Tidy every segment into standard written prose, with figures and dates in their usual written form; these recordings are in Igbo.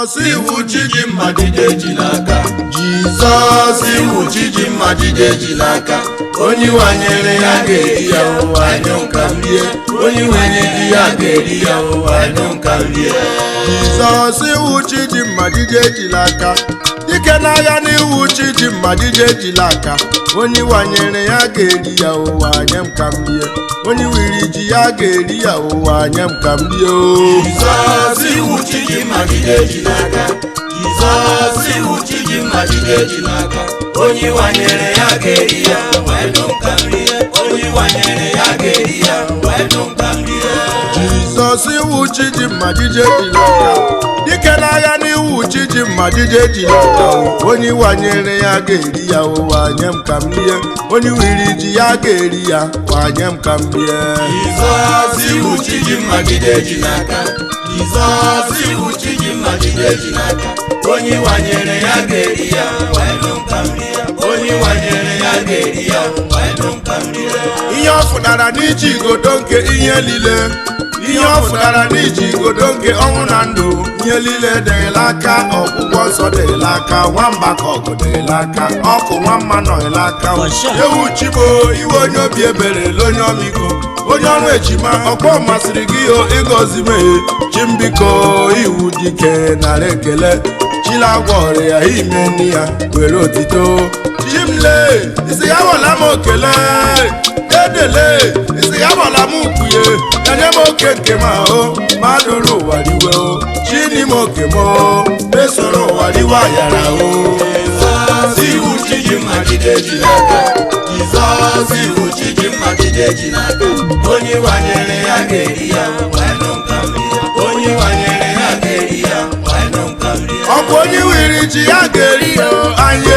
Jizọs iwu Chidimma jide ji n'aka. Jizọs iwu Chidimma jide ji n'aka. Onye wanyere ya ga-eri ya ụwa anyụ nka rie. Onye wenye di ya ga-eri ya ụwa anyụ nka rie. Jizọs iwu Chidimma jide ji n'aka. Dike n'agha n'iwu Chidimma jide ji n'aka. Onye wanyere ya ga-eri ya ụwa anye m ka m rie. Onye wiri ji ya ga-eri ya ụwa anye m ka m rie. Jizọs iwu Chidimma jide ji n'aka. Jizọs iwu Chidimma jide ji n'aka. Onye wanyere ya ga-eri ya ụwa ka m rie. Onye wanyere ya ga-eri ya ụwa ka m rie. Jizọs iwu Chidimma jide ji n'aka. Dike n'agha n'iwu Chidimma jide ji n'aka. Onye wanyere ya ga-eri ya ụwa nye m ka m rie. Onye wiri ji ya ga-eri ya ụwa nye m ka m rie. Jizọs iwu Chidimma jide ji n'aka. Jizọs iwu Chidimma jide ji n'aka. Onye wanyere ya ga-eri ya ụwa ka m rie. Onye wanyere ya ga-eri ya ụwa ka m rie. Ihe ọ fụnara n'iji igodo nke ihe niile. Ihe ọ fụnara n'iji igodo nke ọnwụ na ndụ. Ihe niile dịrịla aka. Ọgwụgwọ nsọ dịrịla aka. Nwamba ka ọgụ dịrịla aka. Ọkụ nwamma nọrịla aka. Ewu chibo iwe onye obi ebere onye ọmịiko. Onye ọrụ ejima ọkpọ masịrị gị ịgọzi meghe. Chimbiko iwu dike nara ekele. Chilagwa ọrịa ya ime nri ya were otito. Chimle isi ya wala m okele. Edele isi ya wala m ukwu enye m oke nke m ahụ. Madụrụ ụwa riwe o. Chini m oke m o. Mesoro ụwa riwe ayara o. Jizọs iwu Chidimma jide ji n'aka. Jizọs iwu Chidimma jide ji n'aka. Onye wanyere ya ga-eri ya ụwa ka m rie. Onye wanyere ya ga-eri ya ụwa ka m rie. Ọ bụ onye wiri ji ya ga-eri ya anyị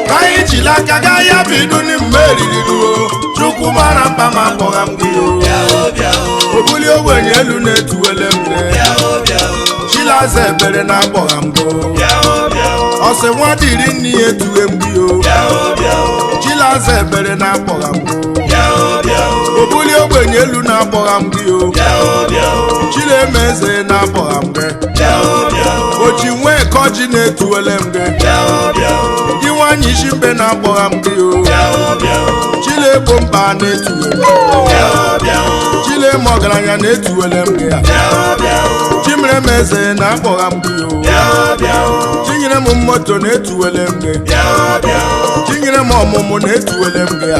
ka anyị jiri aka gaa ya bidu n'ime eriri ruo. Chukwu mara mkpa ma akpọgha m gị o. Obuli ogbenye elu na-etuwele m Chilaza ebere na-akpọgha m go. Ọsị nwa dịrị nne ya etuwe m gị o. Chilaza ebere na-akpọgha m go. Obuli ogbenye elu na-akpọgha m gị o. Chilemeze na-akpọgha m gị. Ochi nwee kọji na-etuwele m gị. Gị nwanyị isi mbe na-akpọgha m gị o. Chilebo mba na-etuwe m. Chilem ọgaranya na-etuwele m gị. Chimere m eze na-akpọgha m gị o. Chinyere m moto na-etuwele m gị. Chinyere m ọmụmụ na-etuwele m gị.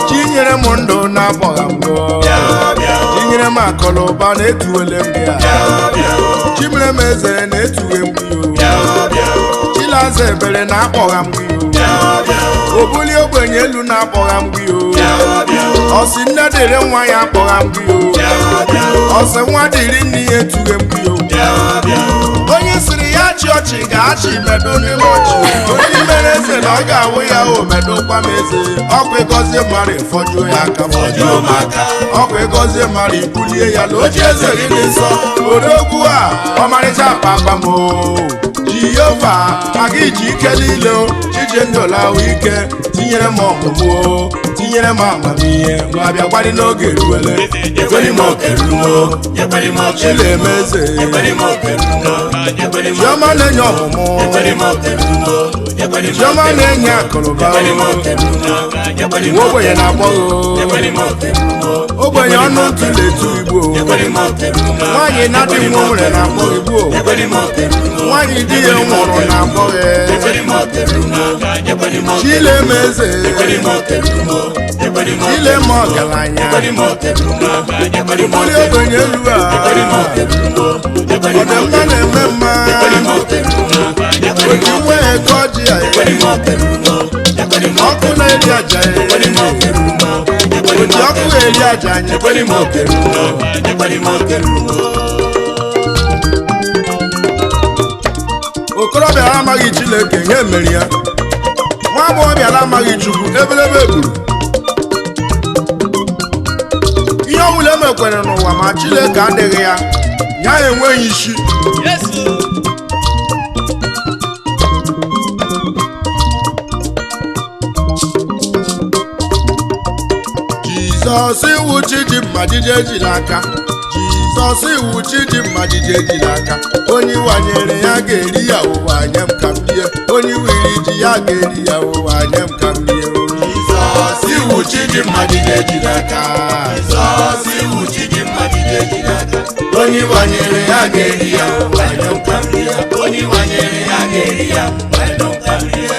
Chinyere m ndụ na-akpọgha m gị. Chinyere m akọlụba na-etuwele m gị. Chimere m eze na-etuwe m gị o. Chilaza ebere na-akpọgha m gị o. Obuli ogbenye elu na-akpọgha m gị o. Ọsị nne dịrị nwa ya akpọgha m gị o. Ọsị nwa dịrị nne ya etuwe m gị o. Onye siri ya chị ọchị ga-achị medo n'ime ọchị. Onye mere eze na ọ ga-awụ ya o medokwa m eze. Ọkwa ịgọzie mmadụ ịfọjuo ya aka fọjuo m aka. Ọkwa ịgọzie mmadụ ibulie ya na oche eze gị dị nsọ. Odogwu a ọmarịcha papa m o. Jehova aga iji ike niile o. Chijendolawa ike tinyere m ọmụmụ o. Tinyere m amamihe nwa bịa gbadị n'oge ruwele. Ekweri m oke rumo. Chilemeze Chioma na-enye ọmụmụ. Chioma na-enye akụrụba o. Ogbenye na-akpọghị o. Ogbenye ọnụ ntụ na-etu Igbo. Nwaanyị na-adị nwa nwere na-akpọ Igbo. Nwaanyị di ya nwụrụ na-akpọghị. Chilemeze Chilem ọgaranya Obuli ogbenye elu a ọdịmma na-eme mma. Oji nwe ego ọjị a ọkụ na-eri aja oji ọkụ eri aja anyị. Okorobịa amaghị Chineke nye emeri ya. Nwa agbọghọbịa amaghị Chukwu ebelebe egburu. Ihe ọbụla emekwere n'ụwa ma Chineke adịghị ya ya enweghị isi. Jizọs iwu Chidimma jide ji n'aka. sọsọ iwu chi ji mmadụ ji ejila aka onye wanyere ya ga-eri ya ụwa anya m ka m lie onye wiri ji ya ga-eri ya ụwa anya m ka m lie Jizọs iwu chi ji mmadụ ji ejila aka Jizọs iwu chi ji mmadụ ji ejila aka onye wanyere ya ga-eri ya ụwa anya m ka m lie onye wanyere ya ga-eri ya ụwa anya m ka m lie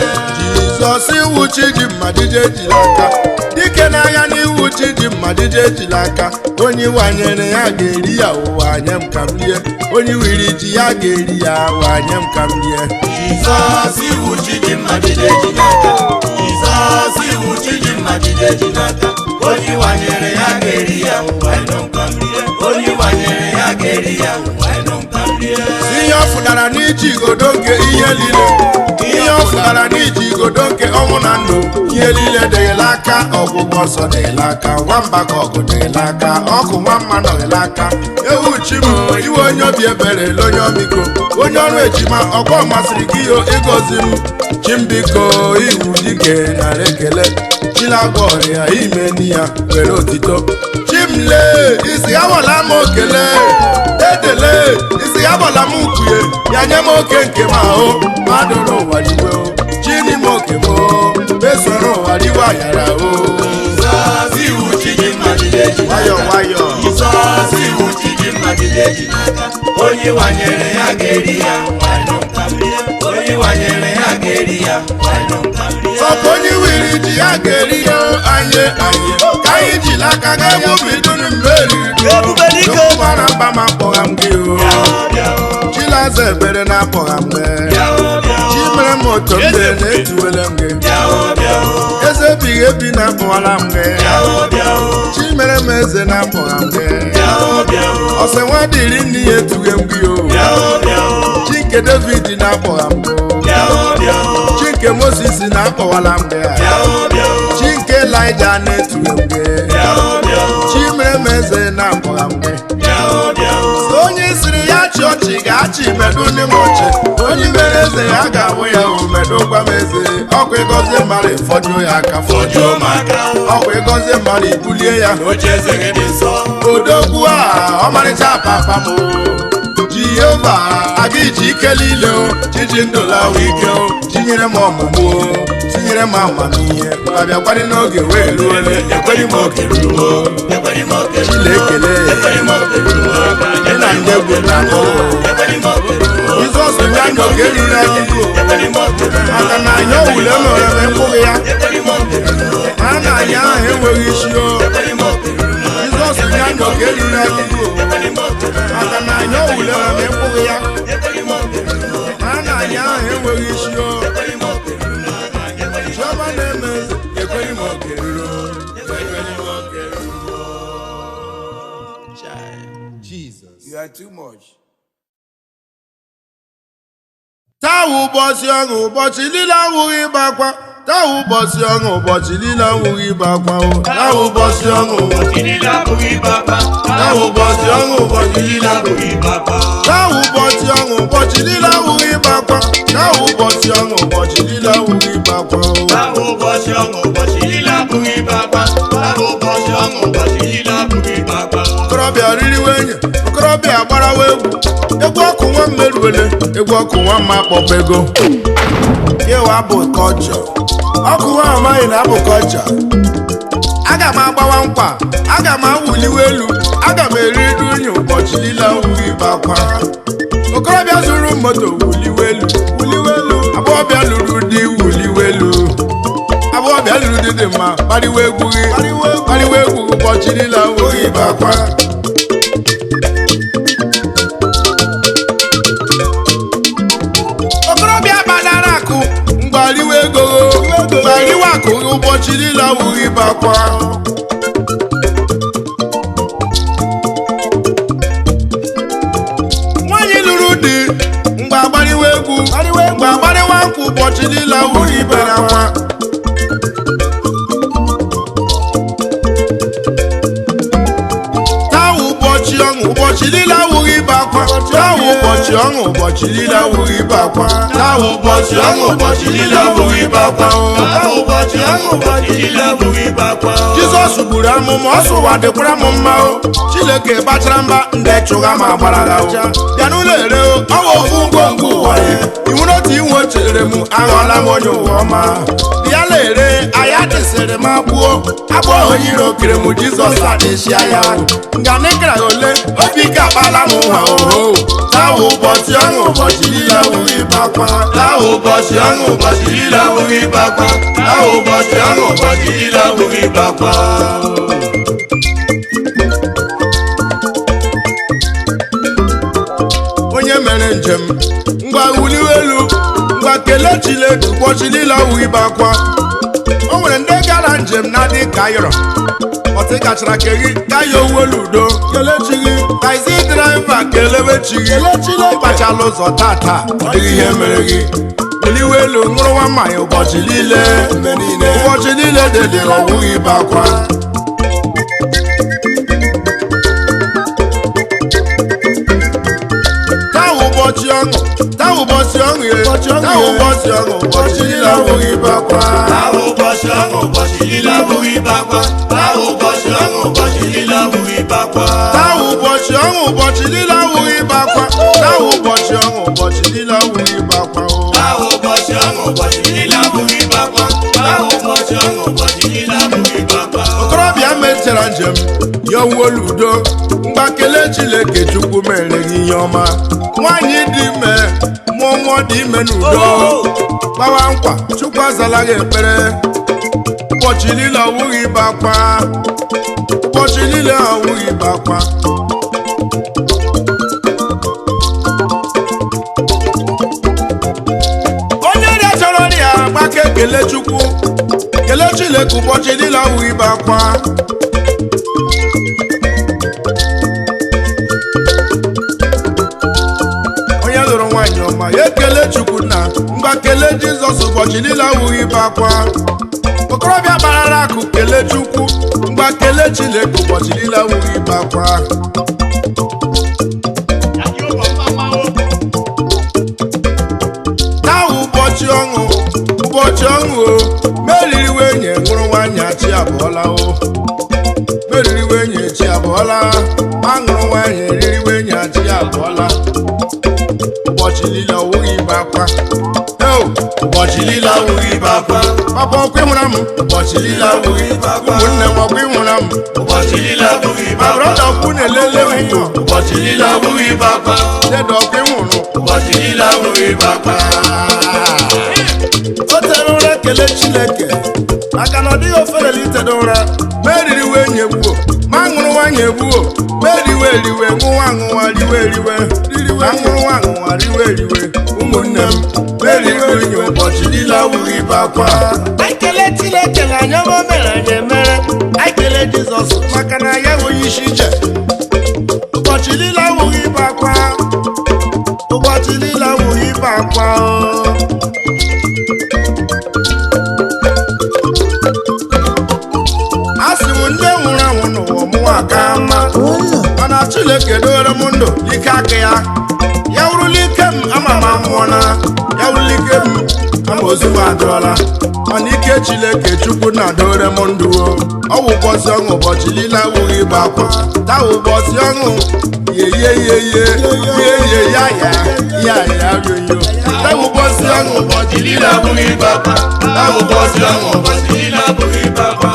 Jizọs iwu chi ji mmadụ ji ejila aka dike n'agha n'iwu chi ji mmadụ ji ejila aka onye wanyere ya ga-eri ya ụwa anya m ka m lie onye wiri ji ya ga-eri ya ụwa anya m ka m lie Jizọs iwu chi ji mmadụ ji ejila aka Jizọs iwu chi ji mmadụ ji ejila aka onye wanyere ya ga-eri ya ụwa anya m ka m lie onye wanyere ya ga-eri ya ụwa anya m ka m lie ihe ọ fụtara n'iji igodo nke ihe niile ihe ọ fụtara n'iji igodo nke ọnwụ na ndụ ihe niile dịghịla aka ọgwụgwọ ọsọ dịghịla aka nwamba ka ọgụ dịghịla aka ọkụ nwamma nọghịla aka ewu chi m iwe onye obi ebere le onye ọmịiko onye ọrụ ejima ọkwa masịrị gị yo ịgọzi m chimbiko iwu dike nara ekele chilagwa ọrịa ime ni ya were otito chimle isi awala m okele edele isi agbala m ukwuye ya nye m oke nke m ahụ mmadụ n'ụwa riwe o chini m oke m o mesoro ụwa riwe ayara o Jizọs iwu chi ji mmadụ ji ejila aka nwayọ nwayọ Jizọs iwu chi ji mmadụ ji ejila aka onye wanyere ya ga-eri ya ụwa anya m ka m lie onye wanyere ya ga-eri ya ụwa anya m ka m lie ọkụ onye wiri ji ya ga-eri ya anyị ka anyị jiri aka ga-egbu bidoro mmeri Ebube dike mara mba ma akpọgha m gị o chilaza ebere na akpọgha m gị chi mere m otu mbe na-etuwele m gị eze ebighị ebi na akpọwala m gị chi mere m eze na akpọgha m gị ọsọ nwa dịrị nne ya etughe m gị o chi nke David na akpọgha m gị chi nke Moses na akpọwala m gị chi nke Elijah na-etughe m gị chi mere m eze na akpọgha m gị onye siri ya chị ọchị ga-achị medu ndị m ọchị onye mere eze ya ga-awụ ya o medu gwa m eze ọkụ ịgọzi mmadụ fọjuo ya aka fọjuo m aka ọkụ ịgọzi mmadụ ibulie ya oche eze gị dị nsọ odogwu a ọmarịcha papa m Jehova aga iji ike niile o chiji ndụlawa ike o tinyere m ọmụmụ o tinyere m amamihe abịakwadị n'oge wee ruole ekweghị m oge ruo ekweghị m oge ruo Chilekele ekweghị m oge ruo dị na ndị egwu na ekweghị m oge ruo Jizọs ya n'oge ruru anyị ekweghị m oge ruo maka na anyị owule mere m mkpụghị ya ekweghị m oge ruo ma na anyị ahụ enweghị isi o ekweghị m oge ruo Jizọs ya n'oge ruru anyị ekweghị m oge ruo maka na anyị owule mere m mkpụghị ya ekweghị m oge ruo ma na anyị ahụ enweghị isi o ekweghị m oge ruo Chiọma na-eme ekweghị m oge ruo ekweghị m oge ruo Jesus. You are too much. taa ụbọchị ọṅụ ụbọchị niile awụghị ịba akwa taa ụbọchị ọṅụ ụbọchị niile awụghị ịba akwa o taa ụbọchị ọṅụ ụbọchị niile abụghị ịba akwa taa ụbọchị ọṅụ ụbọchị niile abụghị ịba akwa taa ụbọchị ọṅụ ụbọchị niile awụghị ịba akwa taa ụbọchị ọṅụ ụbọchị niile awụghị ịba akwa o taa ụbọchị ọṅụ ụbọchị niile abụghị ịba akwa taa ụbọchị ọṅụ ụbọchị niile abụghị ịba akwa okorobịa ririwe enyi okorobịa gbarawa egwu ọkụ nwa mmeruwele egwu ọkụ nwa mma akpọba ego ịwa bụ kọlchọ ọkụ nwa amaghị na abụ kọlchọ aga m agbawa nkwa aga m awụliwe elu aga m eri nri unyi ụbọchị niile awụghị ịba akwa okorobịa zụrụ moto wuliwe elu agbọghọbịa lụrụ di wuliwe elu agbọghọbịa lụrụ di dị mma kpariwa egwu ụbọchị niile awụghị ịba akwa okorobịa gbadara akụ mgbariwe ego mgbariwe akụ ụbọchị niile awụghị ịba akwa nwaanyị lụrụ di mgbe agbariwe egwu mgbe agbariwa nkwụ ụbọchị niile awụghị ịba akwa taa ụbọchị ọṅụ ụbọchị niile awụghị ịba akwa Tawu ụbọchị ọṅụ ụbọchị niile awụghị ibe akwa. Tawu ụbọchị ọṅụ ụbọchị niile abụghị ibe akwa. Tawu ụbọchị ọṅụ ụbọchị niile abụghị ibe akwa. Jizọs gburu amụma ọsọ ụwa dịkwara m mma o. Chineke gbachara mba ndị chụga ma gbara ha o. Bịa n'ụlọ ere o, ọwa ofu ngwongwo ụwa ya. Iwu n'otu inwe chere m aghọọla m onye ụwa ọma. Bịa lere aya dịsịrị m agbụo onye iro kere m Jizọs adịchịa ya. Nganịkara ole obi ike akpala m nwa oho. Tawu ụbọchị ọṅụ ụbọchị niile awụghị ibe akwa. Tawu ụbọchị ọṅụ ụbọchị niile abụghị ibe akwa. Tawu ụbọchị ọṅụ ụbọchị niile abụghị ibe akwa. Onye mere njem ngwa wuliwe elu ngwa kelee Chineke ụbọchị niile awụghị ibe akwa. O nwere ndị gara njem na-adị ka ayọrọ ọtị kachara kegị ka ya owelu udo kelee chi gị. Taxi driver kelewe chi gị ịkpachala ụzọ tata ọ dịghị ihe mere gị. Wuliwe elu ṅụrụwa mmanya ụbọchị niile dede ọwụghị ibe akwa. Tawu ụbọchị ọṅụ ya tawu ụbọchị ọṅụ ụbọchị niile awụghị ibe akwa. Tawu ụbọchị ọṅụ ụbọchị niile abụghị ibe akwa. Tawu ụbọchị ọṅụ ụbọchị niile abụghị ibe akwa. Tawu ụbọchị ọṅụ ụbọchị niile awụghị ibe akwa. Tawu ụbọchị ọṅụ ụbọchị niile awụghị ibe akwa. Tawu ụbọchị ọṅụ ụbọchị niile abụghị ibe akwa. Tawu ụbọchị ọṅụ ụbọchị niile abụghị ibe akwa. Okorobịa mechara njem ya owuolu udo ngwa kelee Chineke Chukwu mere gị ihe ọma. Nwaanyị dị ime mụọ nwa dị ime n'udo gbawa nkwa Chukwu azala gị ekpere. Ụbọchị niile awụghị ibe akwa. Ụbọchị niile awụghị ibe akwa. Onye rịachara ọrịa gbake kelee Chukwu kelee Chineke ụbọchị niile awụghị ibe akwa. Onye lụrụ nwaanyị ọma ya ekele Chukwu na ngwa kelee Jizọs ụbọchị niile awụghị ibe akwa. Okorobịa gbarara akụ kelee Chukwu ngwa kelee Chineke ụbọchị niile awụghị ibe akwa. Tawu ụbọchị ọṅụ o meririwe nye ṅụrụ nwaanyị achị abụọla o. Meririwe nye chi abụọla aṅụrụ nwaanyị eririwe nye achị abụọla. Ụbọchị niile awụghị ibe akwa. Ụbọchị niile abụghị ibe akwa. Papa ọkwa ịhụra m Ụbọchị niile abụghị ibe akwa. ụmụnne m ọkwa ịhụra m Ụbọchị niile abụghị ibe ma akwa. brọda ọkwụ na-elele nwunye Ụbọchị niile abụghị ibe akwa. dede ọkwa ịhụrụ. Ụbọchị niile abụghị ibe akwa. O tere ụra kelee Chineke maka na ọ dịghị oferele itere ụra ma eririwe nye gbuo ma ṅụrụ nwaanyị egbuo ma eriwe eriwe ṅụwa aṅụwa riwe eriwe ma ṅụrụ nwa aṅụwa riwe eriwe. Ụmụnne m ma eriwe nye ụbọchị niile awụghị ibe akwa. Anyị kelee Chineke na anya ọma mere anyị emere. Anyị kelee Jizọs maka na ya enweghị isi ije. Ụbọchị niile awụghị ibe akwa. Ụbọchị niile awụghị ibe akwa. Asị m ndị nwụrụ anwụ n'ụwa mụwa aka mma mana Chineke dowere m ndụ ike aka ya. Ya wụrụla ike m ama m amụọla. Ya wụrụla ike m ama ozu m adụọla. Mana ike Chineke Chukwu na-adowere m ndụ o. Ọ wụ ụbọchị ọṅụ ụbọchị niile awụghị ibe akwa. Tawu ụbọchị ọṅụ yeye ya rioyo. Tawu ụbọchị ọṅụ Ụbọchị niile abụghị ibe akwa. Tawu ụbọchị ọṅụ ụbọchị niile abụghị ibe akwa.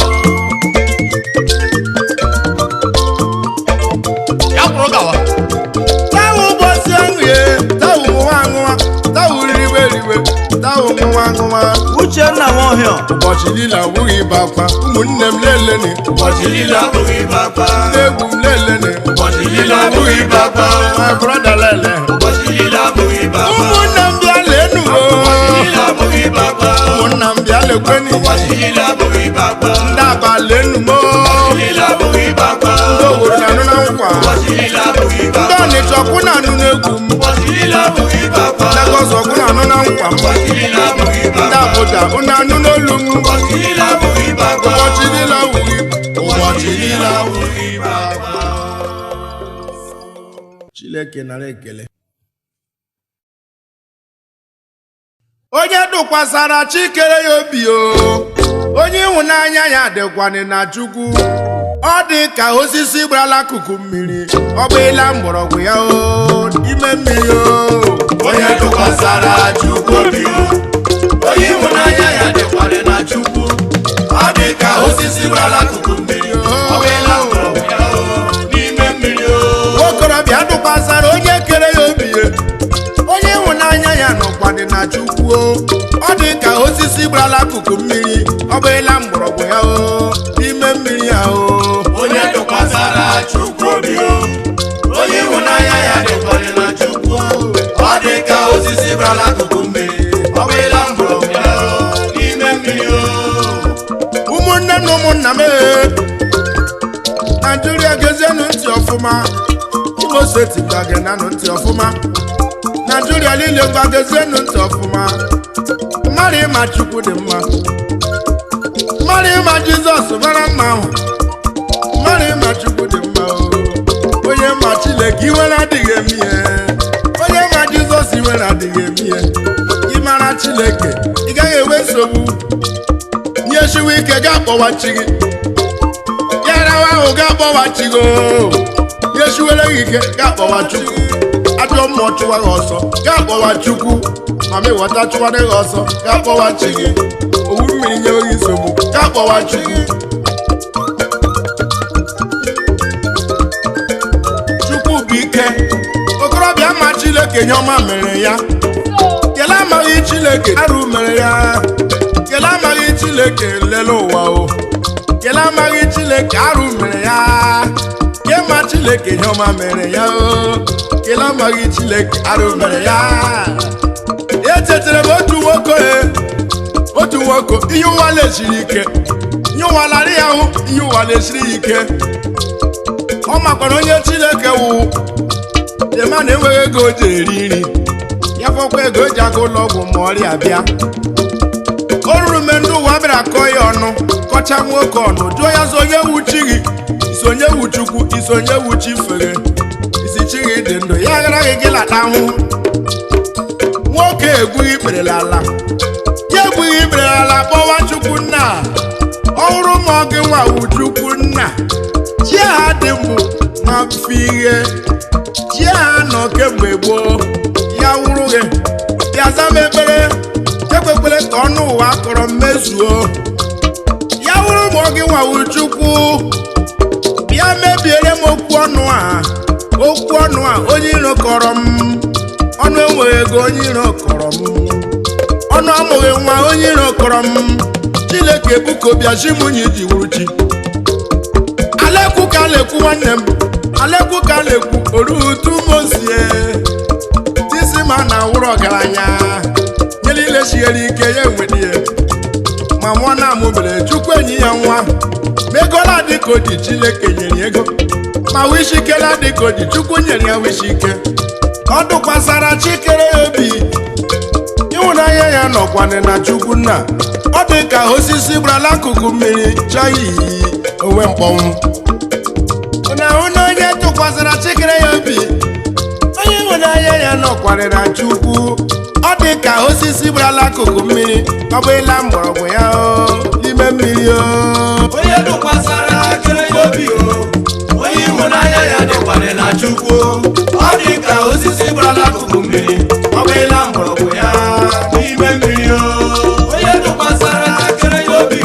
Tawu ụbọchị ọṅụ ye tawu ṅụwa aṅụwa tawu riwe eriwe tawu ṅụwa aṅụwa. Uchenna Nwohio Ụbọchị niile awụghị ibe akwa. Ụmụnne m leleni Ụbọchị niile abụghị ibe akwa. ndị egwu m leleni Ụbọchị niile abụghị ibe akwa. my brother lele. Ụbọchị niile abụghị ibe akwa. Ụmụnne m bịa lenu o. Ụbọchị niile abụghị ibe akwa. Ụmụnna m bịa lekweni Ụbọchị niile abụghị ibe akwa. ndị aba lenu m o. Ụbọchị niile abụghị ibe akwa. Ndị Owerri na-anụ na nkwa. Ụbọchị niile abụghị ibe Ndị akwa. Ọnịcha ọkwụ na-anụ n'egwu m. Ụbọchị niile abụghị ibe akwa. Lagos ọkwụ na-anụ na nkwa m. Ụbọchị niile abụghị ibe Ndị akwa. Abuja unu anụ n'olu m. Ụbọchị niile abụghị ibe akwa. Ụbọchị niile awụghị. Ụbọchị niile abụghị ibe akwa. Chineke nara ekele. Onye dụkwasara chikere ya obi onye ịhụnanya ya dịkwanị na Chukwu. Ọ dị ka osisi gbarala akụkụ mmiri, ọ gbịla mgbọrọgwụ ya ime mmiri Onye dụkwasara Chukwu obi onye ịhụnanya ya dịkwanị na Chukwu. Ọ dị ka osisi gbarala akụkụ mmiri, ọ gbịla mgbọrọgwụ ya n'ime mmiri Okorobịa dụkwasara onye kere ya obi onye ịhụnanya ya nọkwanị na Chukwu. Ọ dị ka osisi gbarala akụkụ mmiri, ọ gbịla mgbọrọgwụ ya n'ime mmiri ya Onye dụkwasara Chukwu obi onye ịhụnanya ya dịkwanị na Chukwu. Ọ dị ka osisi gbarala akụkụ mmiri, ọ gbịla mgbọrọgwụ ya n'ime mmiri Ụmụnne na ụmụnna m Nigeria gezienụ ntị ọfụma. Imo Steeti gbagenanụ ntị ọfụma. Nigeria niile gbagezienụ ntị ọfụma. Mmadụ ịma Chukwu dị mma, mmadụ ịma Jizọs mara mma ahụ, mmadụ ịma Chukwu dị mma onye ma Chineke iwere adịghị eme ihe, onye ma Jizọs iwere adịghị eme ihe. Ịmara Chineke ị gaghị enwe nsogbu. Nye chiwe ike ga-akpọwa chi gị, ya rawa ahụ ga-akpọwa chi gị nye chiwere gị ike ga-akpọwa Chukwu. Ajọ mmụọ chụwa gị ọsọ ga-akpọwa Chukwu. Ma mewata chụwara gị ọsọ ga-akpọwa chi gị. Owu mmiri nyewe gị nsogbu ga-akpọwa Chukwu. Chukwu bụ ike. Okorobịa ma Chineke nye ọma mere ya. Kele amaghị Chineke arụ mere ya. Kele amaghị Chineke lele ụwa Kele amaghị Chineke arụ mere ya. Kema Chineke nye ọma mere ya Kele amaghị Chineke arụ mere ya. Echetara m otu nwoke ihe ụwa lesiri ike, ihe ụwa larị ya ahụ, ihe ụwa lesiri ike. Ọ makwara onye Chineke wụ dema na enweghị ego o ji eri nri, ya fọkwa ego o ji aga ụlọ ọgwụ ma ọrịa bịa. O ruru mgbe ndị ụwa bịara kọọ ya ọnụ, kọcha nwoke ọnụ, jụọ ya so onye wu chi gị, isi onye wu Chukwu, isi onye wu chi fere, isi chi gị dị ndụ, ya agaraghị gị lata ahụ. Nwoke egbughị ikperela ala, ya egbughị ikperela ala kpọwa Chukwu nna. Ọ hụrụ ma ọ gị nwa wu Chukwu nna. Chi ha dị mbụ ma mfe ihe, chi ha nọ kemgbe gboo, ya wụrụ gị ya zama ekpere, ekwekwere ka ọnụ ụwa kọrọ mmezuo. Ya wụrụ ma ọ gị nwa wu Chukwu, bịa mebiere m okwu ọnụ a onye iro kọrọ m. Ọnụ enweghị ego onye iro kọrọ m, ọnụ amụghị nwa onye iro kọrọ m. Chineke buko bịa chi munye ji wuru chi. Alekwu ka alekwu nwanne m, alekwu ka alekwu orutu mozie. Tisi ma na wụrụ ọgaranya, nye niile siere ike ya enwere ihe. Ma nwa na-amụbere Chukwu enyi ya nwa. Megola dịka odi Chineke nyere ego, ma wishikela dịka odi Chukwu nyere ya wishike. Ọ dụkwasara chikere ya obi, ịhụnanya ya nọkwanị na Chukwu nna. Ọ dị ka osisi gbarala akụkụ mmiri chayi onwe mkpọnwụ. Na-ahụ na onye tụkwasara chikere ya obi, onye ịhụnanya ya nọkwanị na Chukwu. Ọ dị ka osisi gbarala akụkụ mmiri, ọ gbịla mgbọrọgwụ ya n'ime mmiri Onye dụkwasara chikere ya obi onye ịhụnanya ya dịkwanị na Chukwu. Ọ dị ka osisi gbarala akụkụ mmiri, ọ gbịla mgbọrọgwụ ya n'ime mmiri Onye dụkwasara chikere ya obi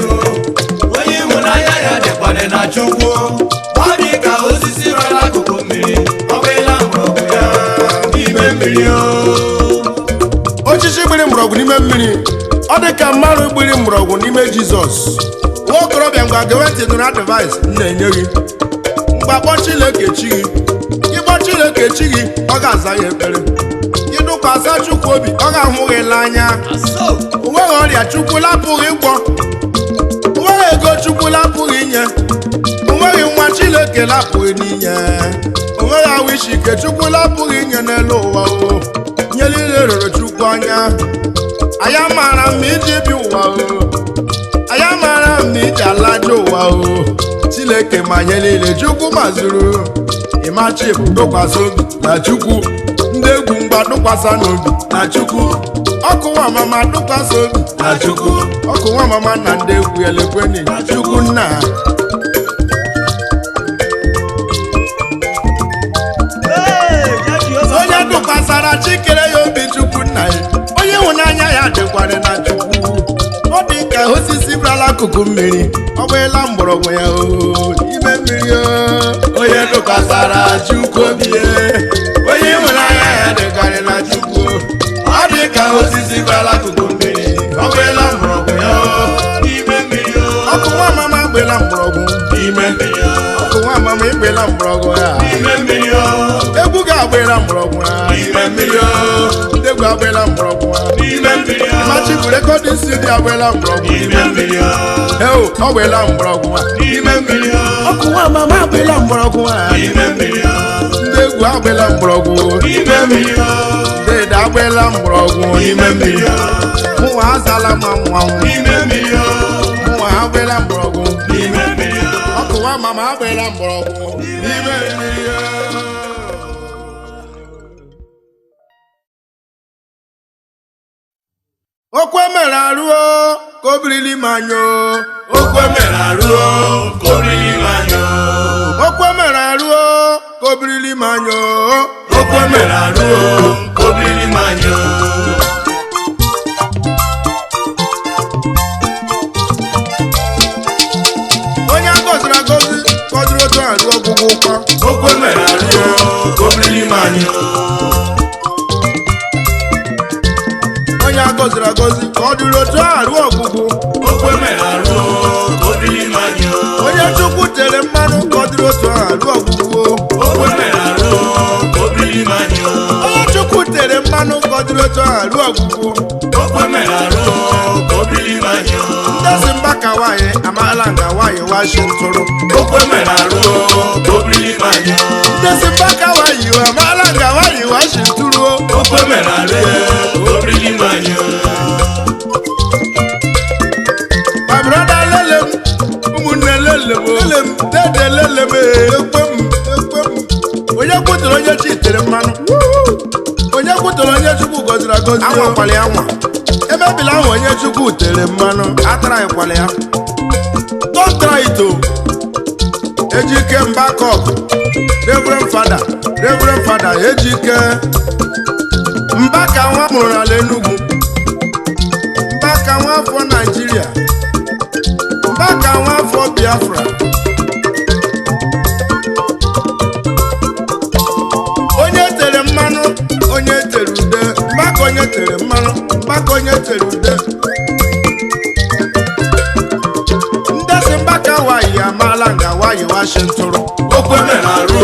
onye ịhụnanya ya dịkwanị na Chukwu. Ọ dị ka osisi gbarala akụkụ mmiri, ọ gbịla mgbọrọgwụ ya n'ime mmiri Osisi gbiri mgbọrọgwụ n'ime mmiri, ọ dị ka mmadụ gbiri mgbọrọgwụ n'ime Jizọs. Nwa okorobịa mgbe gewe ntị nụrụ advice m na-enye gị. Mgbe akpọ Chineke chi gị, ịkpọ Chineke chi gị, ọ ga-aza ya ekpere. Ịdụkwasị Chukwu obi, ọ ga-ahụ gị n'anya. O nweghị ọrịa Chukwu lapụghị ịgwọ, o nweghị ego Chukwu lapụghị inye, o nweghị nwa Chineke lapụghị n'inye, o nweghị ahụ isi ike Chukwu lapụghị inye n'elu ụwa nye niile rere Chukwu anya. Anya maara mma iji bi ụwa anya maara mma iji ala aja ụwa ụwa o Chineke manye niile Chukwu mazuru Imachi bụ tụkwasị obi na Chukwu ndị egwu mgba tụkwasị n'obi na Chukwu ọkụ Nwamama tụkwasị obi na Chukwu ọkụ Nwamama na ndị egwu elekweni na Chukwu nna onye tụkwasara Chikere ya obi Chukwu nna ya onye ịhụnanya ya dịkwara na Chukwu ọ dị ka osisi brala akụkụ mmiri ọ gbeela mgbọrọgwụ ya ime mmiri onye tụkwasara Chukwu obi onye ịhụnanya ya dịkwara na Chukwu ọ dị ka osisi brala akụkụ mmiri ọ gbeela mgbọrọgwụ ya ime mmiri ọkụ Nwamama gbela mgbọrọgwụ ime mmiri ọkụ Nwamama igbela mgbọrọgwụ ya ime mmiri egwu ga-agbela mgbọrọgwụ ya ime mmiri ndị egwu agbela mgbọrọgwụ ya ime mmiri Imachi bụ rekọdịn studio agbela mgbọrọgwụ ime mmiri ọ gbela mgbọrọgwụ ya ime mmiri ọkụ Nwamama agbela mgbọrọgwụ ya ime mmiri ndị egwu agbela mgbọrọgwụ ime mmiri ndị agbela mgbọrọgwụ ime mmiri mụnwa azala ma nwanwụ ime mmiri mụnwa agbela mgbọrọgwụ ime mmiri ọkụ Nwamama agbela mgbọrọgwụ ime mmiri okwe mere arụọ ka obirili manyo okwe mere arụọ ka obirili manyo okwe mere arụọ ka obirili manyo okwe mere arụọ ka obirili manyo onye agọziri agọzi gọziri otu arụ ọgwụgwụ ụkwa okwe mere arụọ ka obirili manyo onye agọziri agọzi ka ọ dịrị otu arụ ọgwụgwụ okwe mere arụ onye Chukwu tere mmanụ ka ọ dịrị otu arụ ọgwụgwụ okwe mere arụ onye Chukwu tere mmanụ ka ọ dịrị otu arụ ọgwụgwụ okwe mere arụ ndị si mba ka nwaanyị amaala nga nwaanyị washi ntụrụ okwe mere arụ ndị si mba ka nwaanyị amaala nga nwaanyị washi ntụrụ okwe mere arụ my brother lelem ụmụnne lelem dede lelem ekwe m onye kwutara onye chi tere mmanụ onye kwutara onye Chukwu gọziri agọzi anwakwala ya nwa emebila ahụ onye Chukwu tere mmanụ ataraghịkwala ya don't try it Ejike Mbakop Reverend Father Ejike Mbaka nwa mụrụ n'ala Enugu Mbaka nwa afọ Nigeria Mbaka nwa afọ Biafra onye tere mmanụ onye tere ude Mbaka onye tere mmanụ Mbaka onye tere ude ndesi Mbaka wayi amaala nga wayi washi ntụrụ okwe mere arụ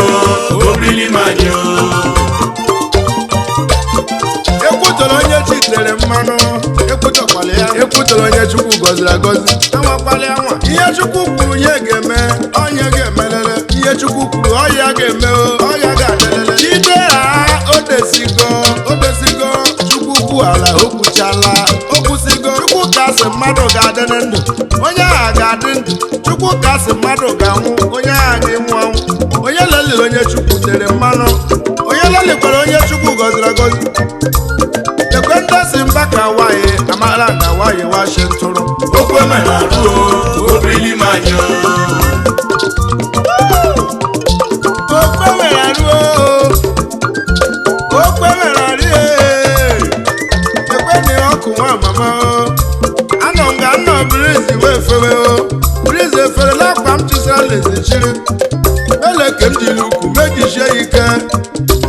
obirili manyo ekwutọrọ onye chi tere mmanụ ekwutọkwala ya ekwutọrọ onye Chukwu gọziri agọzi anwakwala ya nwa ihe Chukwu kwuru ya ga-eme onye ga-emelele ihe Chukwu kwuru ọya ga-eme ọya ga-adelele chide ha odesigo Chukwu kwu ala okwuchala okwusigo Chukwu kasị mmadụ ga-adị ndụ onye agha ga-adị ndụ Chukwu kasị mmadụ ga-anwụ onye agha ga-enwu anwụ onye leliri onye Chukwu tere mmanụ onye lelikwara onye Chukwu gọziri agọzi ekwe ndesi Mbaka nwaanyị amaala nga nwaanyị washi ntụrụ okwe mere arụ obirili manyo okwe mere arụ ekwe na ọkụ Nwamama anọ nga nọ brizi wee fewe brizi efere lakwa m chisara lezi chiri ele ke m jiri ukwu mejijie ike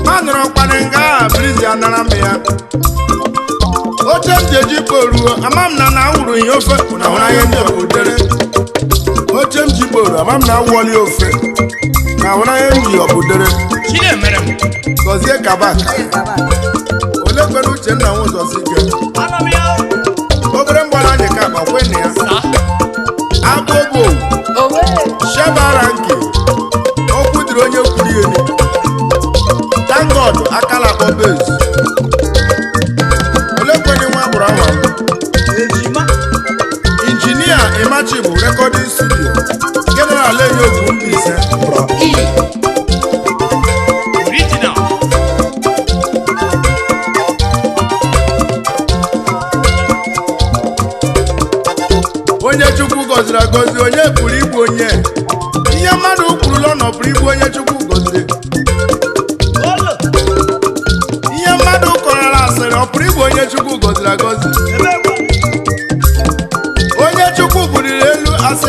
ma nọrọ kwana nga brizi anara m ya oche m ji eji kporuo ama m na awụrụ ihe ofe na hụrụ anya ndị ọbụdere oche m ji kporuo ama m na awụọli ofe na hụrụ anya ndị ọbụdere gọzie kabaka ole kwere Uchenna nwụzọzi ike obere mgbara anyị ka gbakwena ya agbobo shebara nke okwu dịrị onye kwuru elu thank God akala akpọ base ole kwere nwa agbụrụ ahụ injinia Imachi bụ recording studio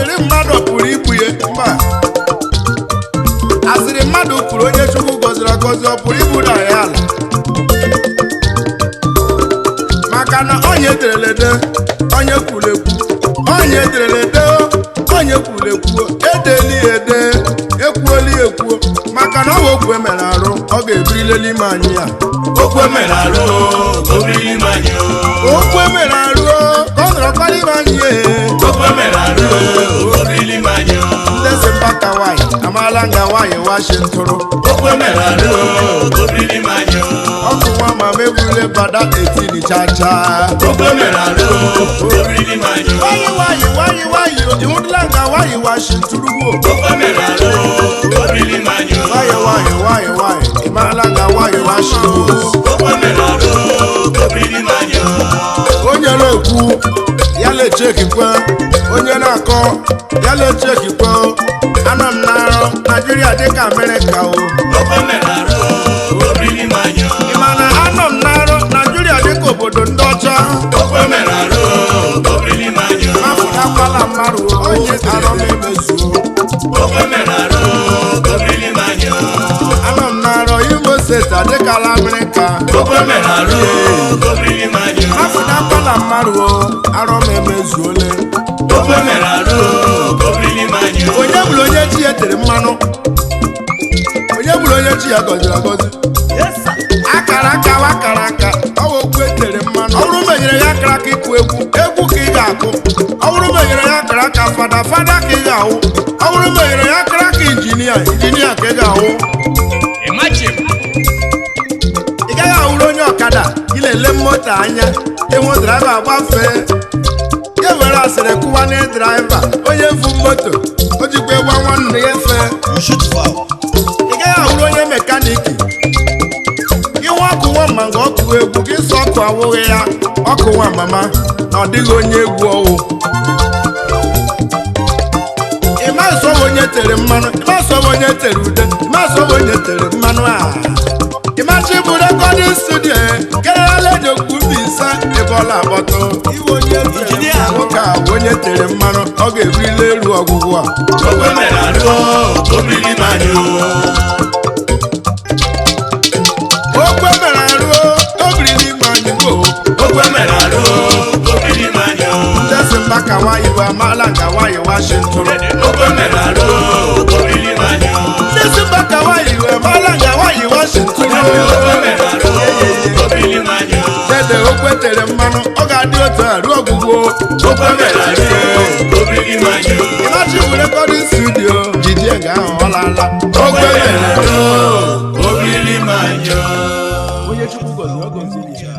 asịrị mmadụ pụrụ ibu ya mba asịrị mmadụ kwuru onye Chukwu gọziri agọzi ọ pụrụ ibu na ya ala maka na onye derelede onye kwuru ekwu onye derelede onye kwuru ekwu edeli ede ekwuoli ekwuo maka na ọ bụ okwu emere arụ ọ ga-ebirileli ime anyị ya okwu emere arụ obirili ime anyị okwu emere arụ ka ọ nọrọkwara ime anyị okwu emere arụ obirili ime anyị ndezi mbaka nwanyị amaala nga nwanyị washi ntụrụ okwu emere arụ obirili ime anyị ọkụ nwa mama eburule bada etini chacha okwu emere arụ obirili ime anyị nwanyị ịhụdụla nga nwanyị washi ntụrụ gbuo okwu emere arụ obirili ime anyị nwanyị ịmarala nga nwanyị washi ntụrụ okwu emere arụ obirili ime anyị onye na-ekwu ya lechekikwe onye na-akọ ya lechekikwe anọ m n'arọ Naijiria dịka Amerịka o okwu emere arụ obirili ime anyị ị ma na anọ m n'arọ Naijiria dịka obodo ndị ọcha okwu emere arụ obirili ime anyị mafụtakwala mmadụ onye arọ m emezuo okwu emere arụ obirili ime anyị anọ m n'arọ Imo steeti adịkala Amerịka okwu emere arụ obirili ime anyị mafụtakwala mmadụ arọ m emezuole okwu emere arụ obirili ime anyị onye bụrụ onye chi ya tere mmanụ onye bụrụ onye chi ya gọziri agọzi akara aka ọ bụ okwu etere mmanụ ọ bụrụ menyere ya akara aka ịkụ egwu ka ị ga-akụ ọ bụrụ menyere ya akara aka fada ka ị ga-awụ ọ bụrụ menyere ya akara aka injinia ka ị ga-awụ ị gaghị awụrụ onye ọkada ị na-ele moto anya ịhụ draiva gbafee ya were asịrị kụwa na draiva onye vu moto o jikwa gwa nwanne ya fee ị gaghị awụrụ onye mekaniki nwa ọkụ nwa mma nga ọkụ egwu gị sọ ọkụ awụghị ya ọkụ nwa mama na ọ dịghị onye egwu ọwụ ịmasọbụ onye tere mmanụ ịmasọbụ onye tere ude ịmasọbụ onye tere mmanụ a ịmachi bụ rekọdịn studio kerala okwu ise ebe ọla akpọtụ iwe onye tere nwoke a bụ onye tere mmanụ ọ ga-ebirila elu ọgwụgwụ a okwu emere arụ obirili ime anyị okwu emere arụ obirili ime anyị go okwu emere arụ obirili ime anyị ndezi mbaka nwanyị bụ amaala nga nwanyị washi ntụrụ okwu emere arụ obirili ime anyị ndezi mbaka nwanyị bụ amaala nga nwanyị washi ntụrụ okwu emere arụ obirili ime anyị dede okwu etere mmanụ ọ ga-adị otu a ruo ọgwụgwụ okwu emere arụ obirili ime anyị ịmachi bụ rekọdịn studio jidie nga ahụ ọ laala okwu emere arụ obirili ime anyị onye Chukwu gọziri ọ gọziri ya